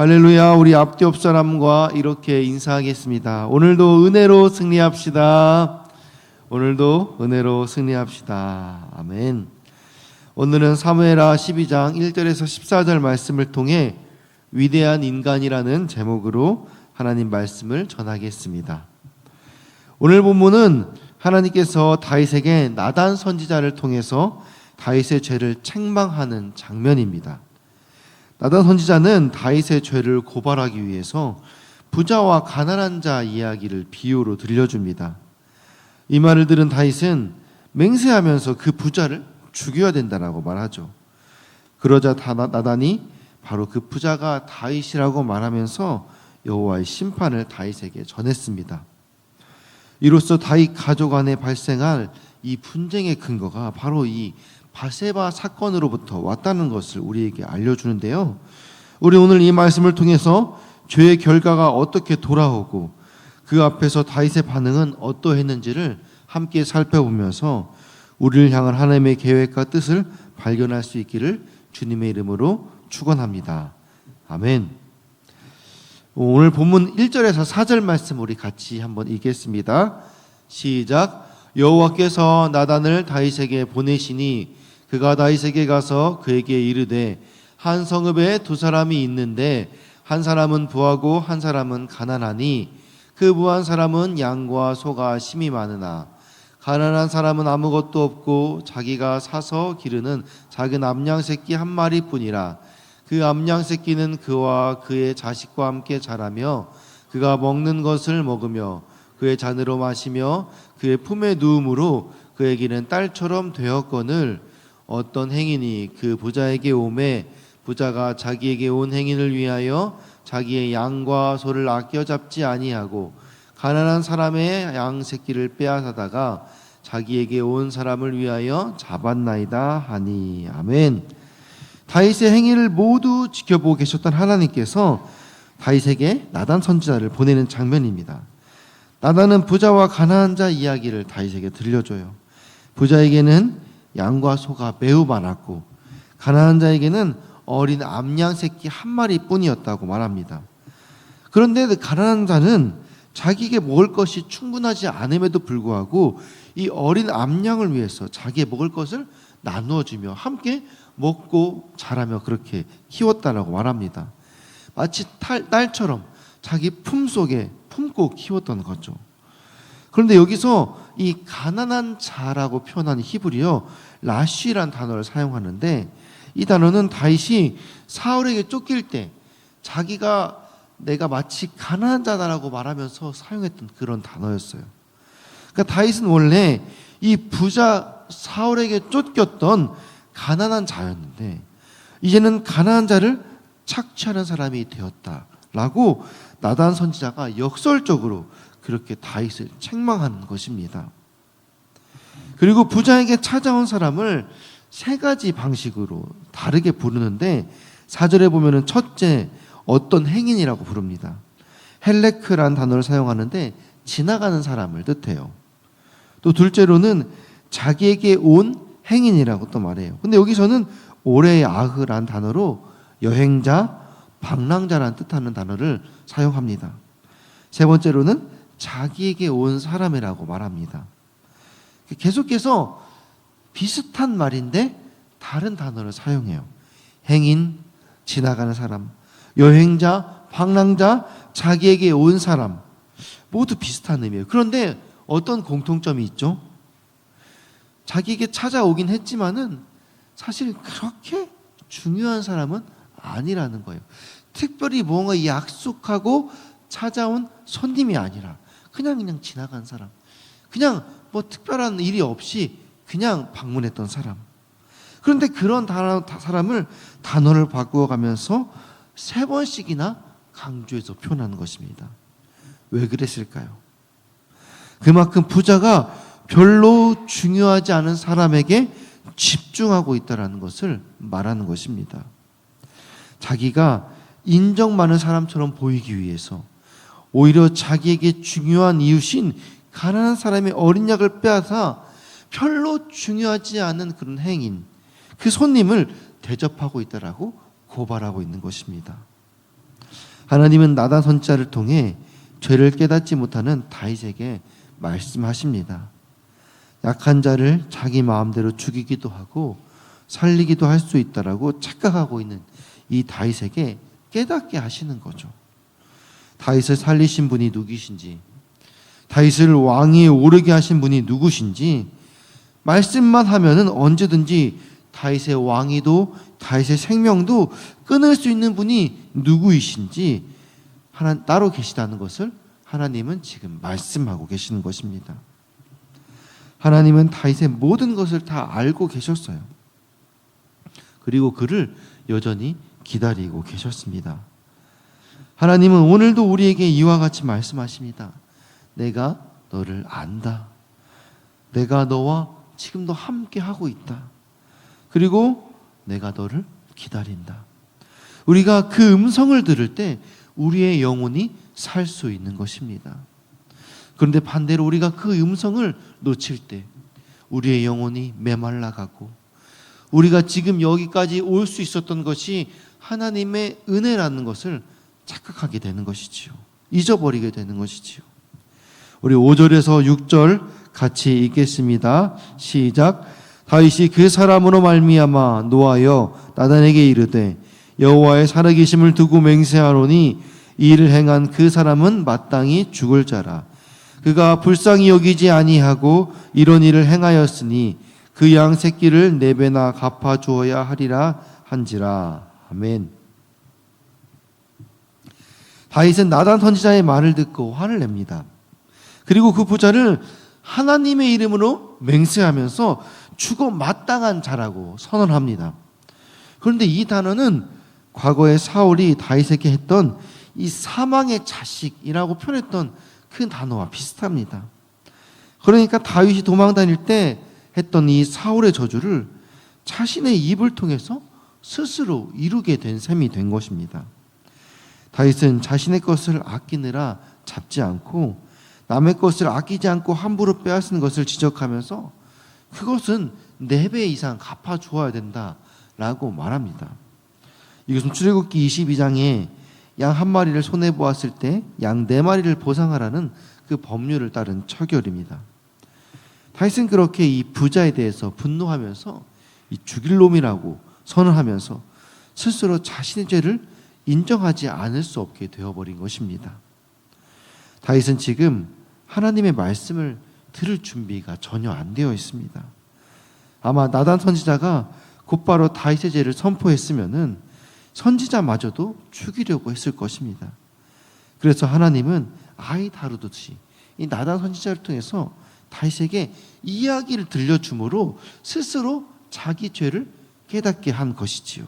할렐루야. 우리 앞뒤 옆 사람과 이렇게 인사하겠습니다. 오늘도 은혜로 승리합시다. 오늘도 은혜로 승리합시다. 아멘. 오늘은 사무엘하 12장 1절에서 14절 말씀을 통해 위대한 인간이라는 제목으로 하나님 말씀을 전하겠습니다. 오늘 본문은 하나님께서 다윗에게 나단 선지자를 통해서 다윗의 죄를 책망하는 장면입니다. 나단 선지자는 다윗의 죄를 고발하기 위해서 부자와 가난한 자 이야기를 비유로 들려줍니다. 이 말을 들은 다윗은 맹세하면서 그 부자를 죽여야 된다라고 말하죠. 그러자 나단이 바로 그 부자가 다윗이라고 말하면서 여호와의 심판을 다윗에게 전했습니다. 이로써 다윗 가족 안에 발생할 이 분쟁의 근거가 바로 이 바세바 사건으로부터 왔다는 것을 우리에게 알려주는데요. 우리 오늘 이 말씀을 통해서 죄의 결과가 어떻게 돌아오고 그 앞에서 다윗의 반응은 어떠했는지를 함께 살펴보면서 우리를 향한 하나님의 계획과 뜻을 발견할 수 있기를 주님의 이름으로 축원합니다. 아멘. 오늘 본문 1절에서 4절 말씀 우리 같이 한번 읽겠습니다. 시작. 여호와께서 나단을 다윗에게 보내시니 그가 다윗에게 가서 그에게 이르되 한 성읍에 두 사람이 있는데 한 사람은 부하고 한 사람은 가난하니 그 부한 사람은 양과 소가 심이 많으나 가난한 사람은 아무것도 없고 자기가 사서 기르는 작은 암양 새끼 한 마리뿐이라. 그 암양 새끼는 그와 그의 자식과 함께 자라며 그가 먹는 것을 먹으며 그의 잔으로 마시며 그의 품에 누움으로 그에게는 딸처럼 되었거늘 어떤 행인이 그 부자에게 오매 부자가 자기에게 온 행인을 위하여 자기의 양과 소를 아껴 잡지 아니하고 가난한 사람의 양 새끼를 빼앗아다가 자기에게 온 사람을 위하여 잡았나이다 하니. 아멘. 다윗의 행위를 모두 지켜보고 계셨던 하나님께서 다윗에게 나단 선지자를 보내는 장면입니다. 나단은 부자와 가난한 자 이야기를 다윗에게 들려줘요. 부자에게는 양과 소가 매우 많았고 가난한 자에게는 어린 암양 새끼 한 마리뿐이었다고 말합니다. 그런데 가난한 자는 자기에게 먹을 것이 충분하지 않음에도 불구하고 이 어린 암양을 위해서 자기의 먹을 것을 나누어주며 함께 먹고 자라며 그렇게 키웠다라고 말합니다. 마치 딸처럼 자기 품속에 품고 키웠던 거죠. 그런데 여기서 이 가난한 자라고 표현하는 히브리어 라쉬란 단어를 사용하는데 이 단어는 다윗이 사울에게 쫓길 때 자기가 내가 마치 가난한 자다라고 말하면서 사용했던 그런 단어였어요. 그러니까 다윗은 원래 이 부자 사울에게 쫓겼던 가난한 자였는데 이제는 가난한 자를 착취하는 사람이 되었다라고 나단 선지자가 역설적으로 그렇게 다윗을 책망하는 것입니다. 그리고 부자에게 찾아온 사람을 세 가지 방식으로 다르게 부르는데 4절에 보면은 첫째 어떤 행인이라고 부릅니다. 헬레크란 단어를 사용하는데 지나가는 사람을 뜻해요. 또 둘째로는 자기에게 온 행인이라고 또 말해요. 근데 여기서는 오레 아흐란 단어로 여행자, 방랑자란 뜻하는 단어를 사용합니다. 세 번째로는 자기에게 온 사람이라고 말합니다. 계속해서 비슷한 말인데 다른 단어를 사용해요. 행인, 지나가는 사람, 여행자, 방랑자, 자기에게 온 사람 모두 비슷한 의미예요. 그런데 어떤 공통점이 있죠? 자기에게 찾아오긴 했지만은 사실 그렇게 중요한 사람은 아니라는 거예요. 특별히 뭔가 약속하고 찾아온 손님이 아니라 그냥 지나간 사람, 그냥 뭐 특별한 일이 없이 그냥 방문했던 사람. 그런데 그런 사람을 단어를 바꾸어가면서 세 번씩이나 강조해서 표현하는 것입니다. 왜 그랬을까요? 그만큼 부자가 별로 중요하지 않은 사람에게 집중하고 있다는 것을 말하는 것입니다. 자기가 인정 많은 사람처럼 보이기 위해서 오히려 자기에게 중요한 이웃인 가난한 사람의 어린 양을 빼앗아 별로 중요하지 않은 그런 행인, 그 손님을 대접하고 있다라고 고발하고 있는 것입니다. 하나님은 나단 선지자를 통해 죄를 깨닫지 못하는 다윗에게 말씀하십니다. 약한 자를 자기 마음대로 죽이기도 하고 살리기도 할 수 있다라고 착각하고 있는 이 다윗에게 깨닫게 하시는 거죠. 다윗을 살리신 분이 누구신지, 다윗을 왕위에 오르게 하신 분이 누구신지 말씀만 하면은 언제든지 다윗의 왕위도 다윗의 생명도 끊을 수 있는 분이 누구이신지 따로 계시다는 것을 하나님은 지금 말씀하고 계시는 것입니다. 하나님은 다윗의 모든 것을 다 알고 계셨어요. 그리고 그를 여전히 기다리고 계셨습니다. 하나님은 오늘도 우리에게 이와 같이 말씀하십니다. 내가 너를 안다. 내가 너와 지금도 함께 하고 있다. 그리고 내가 너를 기다린다. 우리가 그 음성을 들을 때 우리의 영혼이 살 수 있는 것입니다. 그런데 반대로 우리가 그 음성을 놓칠 때 우리의 영혼이 메말라가고 우리가 지금 여기까지 올 수 있었던 것이 하나님의 은혜라는 것을 착각하게 되는 것이지요. 잊어버리게 되는 것이지요. 우리 5절에서 6절 같이 읽겠습니다. 시작. 다윗이 그 사람으로 말미암아 노하여 나단에게 이르되 여호와의 살아계심을 두고 맹세하노니 이 일을 행한 그 사람은 마땅히 죽을 자라. 그가 불쌍히 여기지 아니하고 이런 일을 행하였으니 그 양 새끼를 4배나 갚아 주어야 하리라 한지라. 아멘. 다윗은 나단 선지자의 말을 듣고 화를 냅니다. 그리고 그 부자를 하나님의 이름으로 맹세하면서 죽어 마땅한 자라고 선언합니다. 그런데 이 단어는 과거에 사울이 다윗에게 했던 이 사망의 자식이라고 표현했던 그 단어와 비슷합니다. 그러니까 다윗이 도망 다닐 때 했던 이 사울의 저주를 자신의 입을 통해서 스스로 이루게 된 셈이 된 것입니다. 다윗은 자신의 것을 아끼느라 잡지 않고 남의 것을 아끼지 않고 함부로 빼앗은 것을 지적하면서 그것은 4배 이상 갚아주어야 된다라고 말합니다. 이것은 출애굽기 22장에 양 1마리를 손해보았을 때 양 4마리를 보상하라는 그 법률을 따른 처결입니다. 다윗은 그렇게 이 부자에 대해서 분노하면서 이 죽일 놈이라고 선언하면서 스스로 자신의 죄를 인정하지 않을 수 없게 되어버린 것입니다. 다윗은 지금 하나님의 말씀을 들을 준비가 전혀 안 되어 있습니다. 아마 나단 선지자가 곧바로 다윗의 죄를 선포했으면은 선지자마저도 죽이려고 했을 것입니다. 그래서 하나님은 아이 다루듯이 이 나단 선지자를 통해서 다윗에게 이야기를 들려줌으로 스스로 자기 죄를 깨닫게 한 것이지요.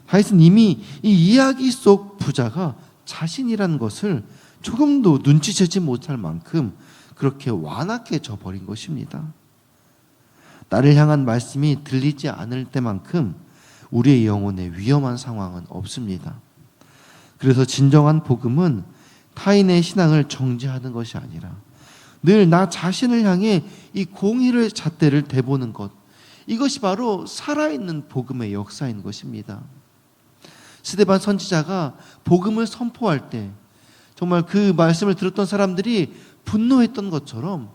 다윗은 이미 이 이야기 속 부자가 자신이라는 것을 조금도 눈치채지 못할 만큼 그렇게 완악해져 버린 것입니다. 나를 향한 말씀이 들리지 않을 때만큼 우리의 영혼에 위험한 상황은 없습니다. 그래서 진정한 복음은 타인의 신앙을 정죄하는 것이 아니라 늘 나 자신을 향해 이 공의를 잣대를 대보는 것, 이것이 바로 살아있는 복음의 역사인 것입니다. 스데반 선지자가 복음을 선포할 때 정말 그 말씀을 들었던 사람들이 분노했던 것처럼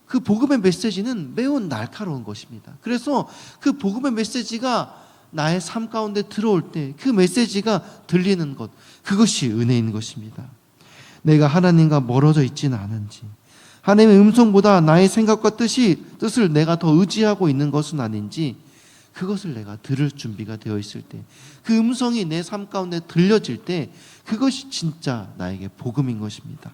그 복음의 메시지는 매우 날카로운 것입니다. 그래서 그 복음의 메시지가 나의 삶 가운데 들어올 때 그 메시지가 들리는 것, 그것이 은혜인 것입니다. 내가 하나님과 멀어져 있지는 않은지, 하나님의 음성보다 나의 생각과 뜻을 내가 더 의지하고 있는 것은 아닌지, 그것을 내가 들을 준비가 되어 있을 때, 그 음성이 내 삶 가운데 들려질 때 그것이 진짜 나에게 복음인 것입니다.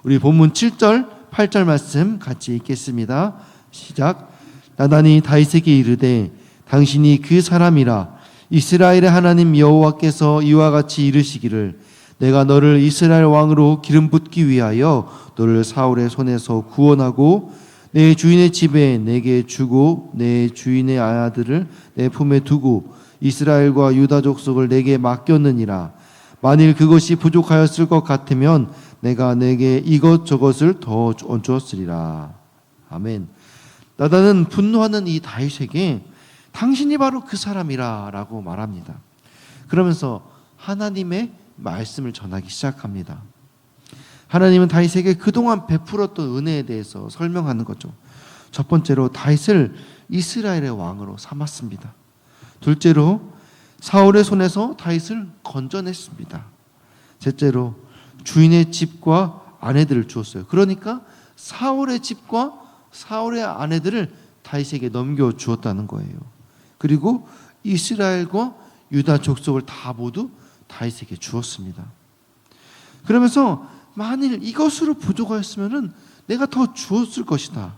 우리 본문 7절, 8절 말씀 같이 읽겠습니다. 시작. 나단이 다윗에게 이르되 당신이 그 사람이라. 이스라엘의 하나님 여호와께서 이와 같이 이르시기를 내가 너를 이스라엘 왕으로 기름 붓기 위하여 너를 사울의 손에서 구원하고 내 주인의 집에 내게 주고 내 주인의 아들을 내 품에 두고 이스라엘과 유다 족속을 내게 맡겼느니라. 만일 그것이 부족하였을 것 같으면 내가 내게 이것저것을 더 얹었으리라. 아멘. 나단은 분노하는 이 다윗에게 당신이 바로 그 사람이라 라고 말합니다. 그러면서 하나님의 말씀을 전하기 시작합니다. 하나님은 다윗에게 그동안 베풀었던 은혜에 대해서 설명하는 거죠. 첫 번째로 다윗을 이스라엘의 왕으로 삼았습니다. 둘째로 사울의 손에서 다윗을 건져냈습니다. 셋째로 주인의 집과 아내들을 주었어요. 그러니까 사울의 집과 사울의 아내들을 다윗에게 넘겨 주었다는 거예요. 그리고 이스라엘과 유다 족속을 다 모두 다윗에게 주었습니다. 그러면서 만일 이것으로 부족하였으면 내가 더 주었을 것이다.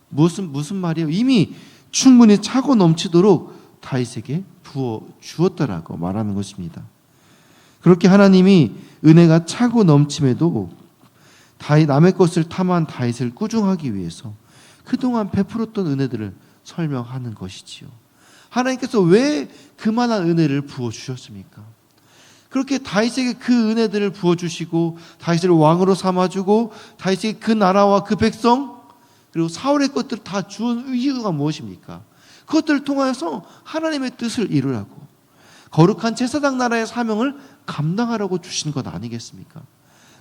무슨 말이에요? 이미 충분히 차고 넘치도록 다윗에게 부어 주었다라고 말하는 것입니다. 그렇게 하나님이 은혜가 차고 넘침에도 남의 것을 탐한 다윗을 꾸중하기 위해서 그동안 베풀었던 은혜들을 설명하는 것이지요. 하나님께서 왜 그만한 은혜를 부어주셨습니까? 그렇게 다윗에게 그 은혜들을 부어주시고 다윗을 왕으로 삼아주고 다윗에게 그 나라와 그 백성 그리고 사울의 것들을 다 주은 이유가 무엇입니까? 그것들을 통하여서 하나님의 뜻을 이루라고 거룩한 제사장 나라의 사명을 감당하라고 주신 것 아니겠습니까?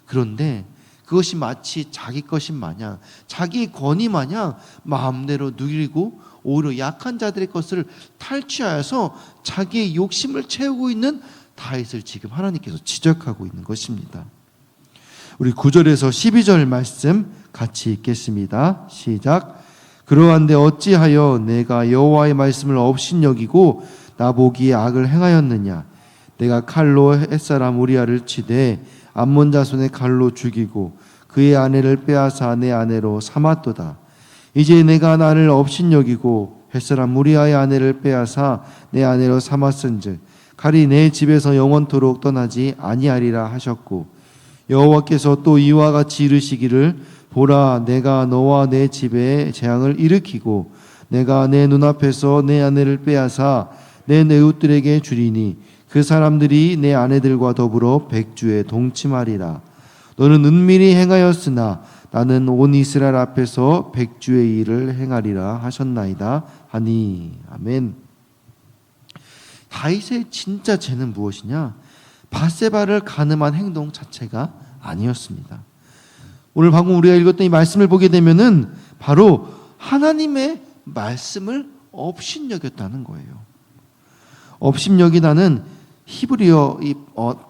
그런데 그것이 마치 자기 것인 마냥 자기 권위 마냥 마음대로 누리고 오히려 약한 자들의 것을 탈취하여서 자기의 욕심을 채우고 있는 다윗을 지금 하나님께서 지적하고 있는 것입니다. 우리 9절에서 12절 말씀 같이 읽겠습니다. 시작. 그러한데 어찌하여 내가 여호와의 말씀을 업신여기고 나보기에 악을 행하였느냐? 내가 칼로 햇사람 우리아를 치되 암몬 자손의 칼로 죽이고 그의 아내를 빼앗아 내 아내로 삼았도다. 이제 내가 나를 업신여기고 햇사람 우리아의 아내를 빼앗아 내 아내로 삼았은즉 칼이 내 집에서 영원토록 떠나지 아니하리라 하셨고 여호와께서 또 이와 같이 이르시기를 보라 내가 너와 내 집에 재앙을 일으키고 내가 내 눈앞에서 내 아내를 빼앗아 내 이웃들에게 주리니 그 사람들이 내 아내들과 더불어 백주에 동침하리라. 너는 은밀히 행하였으나 나는 온 이스라엘 앞에서 백주의 일을 행하리라 하셨나이다 하니. 아멘. 다윗의 진짜 죄는 무엇이냐? 밧세바를 간음한 행동 자체가 아니었습니다. 오늘 방금 우리가 읽었던 이 말씀을 보게 되면은 바로 하나님의 말씀을 업신여겼다는 거예요. 업신여기다는 히브리어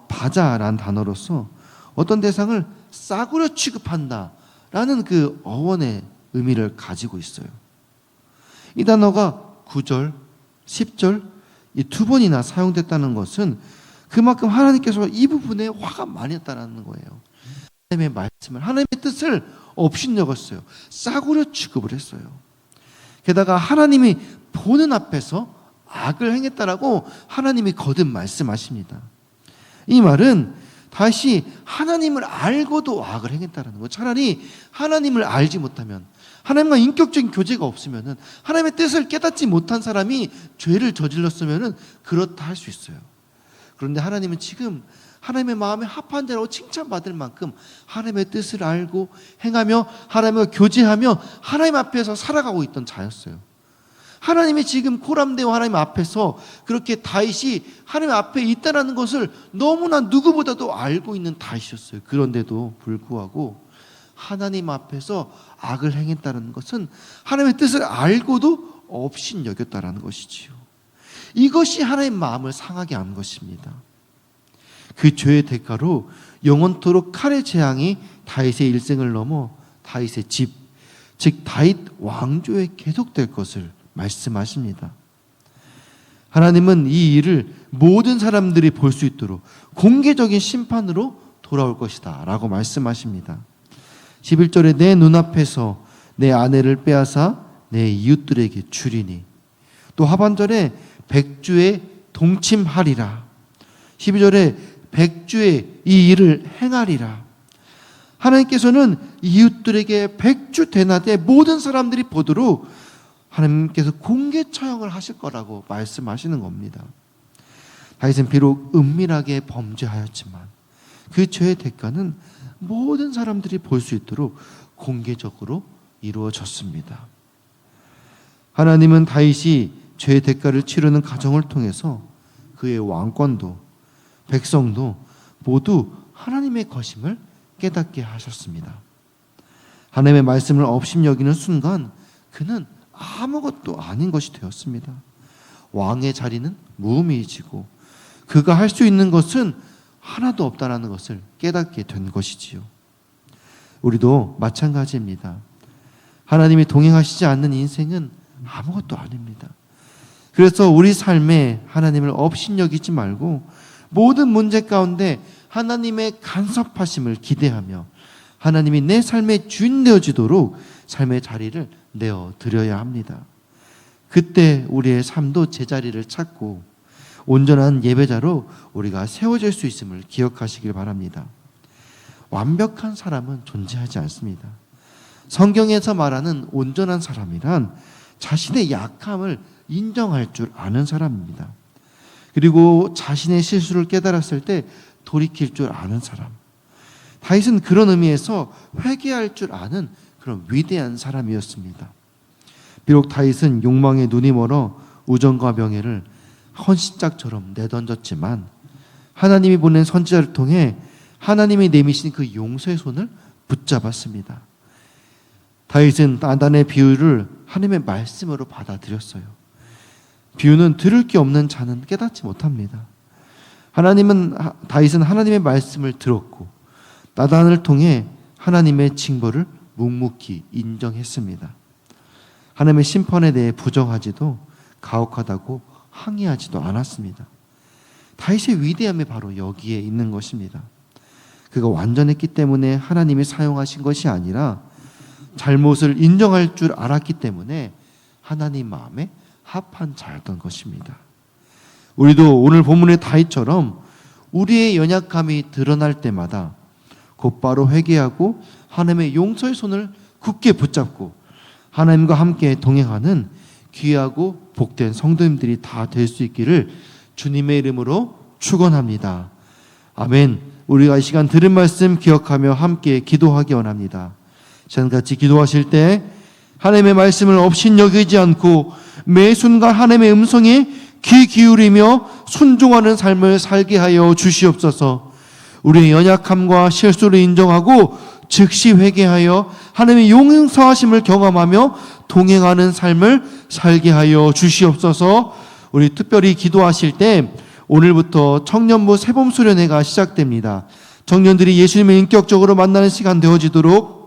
바자란 단어로서 어떤 대상을 싸구려 취급한다라는 그 어원의 의미를 가지고 있어요. 이 단어가 9절, 10절 이 두 번이나 사용됐다는 것은 그만큼 하나님께서 이 부분에 화가 많이 났다는 거예요. 하나님의 말씀을, 하나님의 뜻을 업신여겼어요. 싸구려 취급을 했어요. 게다가 하나님이 보는 앞에서 악을 행했다라고 하나님이 거듭 말씀하십니다. 이 말은 다시 하나님을 알고도 악을 행했다라는 거예요. 차라리 하나님을 알지 못하면 하나님과 인격적인 교제가 없으면 하나님의 뜻을 깨닫지 못한 사람이 죄를 저질렀으면 그렇다 할 수 있어요. 그런데 하나님은 지금 하나님의 마음에 합한 자라고 칭찬받을 만큼 하나님의 뜻을 알고 행하며 하나님과 교제하며 하나님 앞에서 살아가고 있던 자였어요. 하나님이 지금 코람데오 하나님 앞에서 그렇게 다윗이 하나님 앞에 있다는 것을 너무나 누구보다도 알고 있는 다윗이었어요. 그런데도 불구하고 하나님 앞에서 악을 행했다는 것은 하나님의 뜻을 알고도 업신여겼다는 것이지요. 이것이 하나님 마음을 상하게 한 것입니다. 그 죄의 대가로 영원토록 칼의 재앙이 다윗의 일생을 넘어 다윗의 집, 즉 다윗 왕조에 계속될 것을 말씀하십니다. 하나님은 이 일을 모든 사람들이 볼 수 있도록 공개적인 심판으로 돌아올 것이다 라고 말씀하십니다. 11절에 내 눈앞에서 내 아내를 빼앗아 내 이웃들에게 주리니, 또 하반절에 백주에 동침하리라, 12절에 백주에 이 일을 행하리라. 하나님께서는 이웃들에게 백주 대낮에 모든 사람들이 보도록 하나님께서 공개 처형을 하실 거라고 말씀하시는 겁니다. 다윗은 비록 은밀하게 범죄하였지만 그 죄의 대가는 모든 사람들이 볼 수 있도록 공개적으로 이루어졌습니다. 하나님은 다윗이 죄의 대가를 치르는 과정을 통해서 그의 왕권도 백성도 모두 하나님의 것임을 깨닫게 하셨습니다. 하나님의 말씀을 업신여기는 순간 그는 아무것도 아닌 것이 되었습니다. 왕의 자리는 무의미해지고 그가 할 수 있는 것은 하나도 없다는 것을 깨닫게 된 것이지요. 우리도 마찬가지입니다. 하나님이 동행하시지 않는 인생은 아무것도 아닙니다. 그래서 우리 삶에 하나님을 업신여기지 말고 모든 문제 가운데 하나님의 간섭하심을 기대하며 하나님이 내 삶의 주인 되어지도록 삶의 자리를 내어드려야 합니다. 그때 우리의 삶도 제자리를 찾고 온전한 예배자로 우리가 세워질 수 있음을 기억하시길 바랍니다. 완벽한 사람은 존재하지 않습니다. 성경에서 말하는 온전한 사람이란 자신의 약함을 인정할 줄 아는 사람입니다. 그리고 자신의 실수를 깨달았을 때 돌이킬 줄 아는 사람. 다윗은 그런 의미에서 회개할 줄 아는 그런 위대한 사람이었습니다. 비록 다윗은 욕망에 눈이 멀어 우정과 명예를 헌신짝처럼 내던졌지만 하나님이 보낸 선지자를 통해 하나님이 내미신 그 용서의 손을 붙잡았습니다. 다윗은 나단의 비유를 하나님의 말씀으로 받아들였어요. 비유는 들을 게 없는 자는 깨닫지 못합니다. 다윗은 하나님의 말씀을 들었고 나단을 통해 하나님의 징벌을 묵묵히 인정했습니다. 하나님의 심판에 대해 부정하지도 가혹하다고 항의하지도 않았습니다. 다윗의 위대함이 바로 여기에 있는 것입니다. 그가 완전했기 때문에 하나님이 사용하신 것이 아니라 잘못을 인정할 줄 알았기 때문에 하나님 마음에 합한 자였던 것입니다. 우리도 오늘 본문의 다윗처럼 우리의 연약함이 드러날 때마다 곧바로 회개하고 하나님의 용서의 손을 굳게 붙잡고 하나님과 함께 동행하는 귀하고 복된 성도님들이 다 될 수 있기를 주님의 이름으로 축원합니다. 아멘. 우리가 이 시간 들은 말씀 기억하며 함께 기도하기 원합니다. 시간같이 기도하실 때 하나님의 말씀을 업신여기지 않고 매 순간 하나님의 음성에 귀 기울이며 순종하는 삶을 살게 하여 주시옵소서. 우리의 연약함과 실수를 인정하고 즉시 회개하여 하나님의 용서하심을 경험하며 동행하는 삶을 살게 하여 주시옵소서. 우리 특별히 기도하실 때 오늘부터 청년부 새봄수련회가 시작됩니다. 청년들이 예수님을 인격적으로 만나는 시간 되어지도록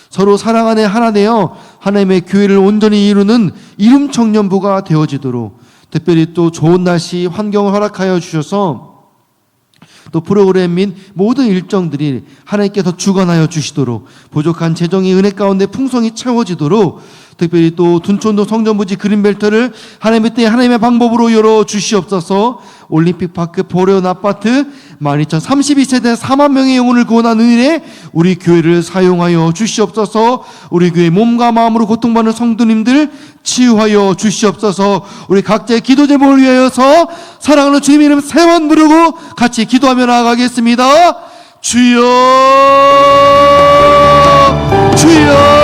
서로 사랑 안에 하나 되어 하나님의 교회를 온전히 이루는 이룸 청년부가 되어지도록 특별히 또 좋은 날씨 환경을 허락하여 주셔서 또 프로그램 및 모든 일정들이 하나님께서 주관하여 주시도록 부족한 재정의 은혜 가운데 풍성히 채워지도록 특별히 또 둔촌도 성전부지 그린벨트를 하나님의 때 하나님의 방법으로 열어 주시옵소서. 올림픽파크 보레온 아파트 12,032세대 4만 명의 영혼을 구원하는 일에 우리 교회를 사용하여 주시옵소서. 우리 교회 몸과 마음으로 고통받는 성도님들 치유하여 주시옵소서. 우리 각자의 기도 제목을 위하여서 사랑하는 주님 이름 세 번 부르고 같이 기도하며 나아가겠습니다. 주여 주여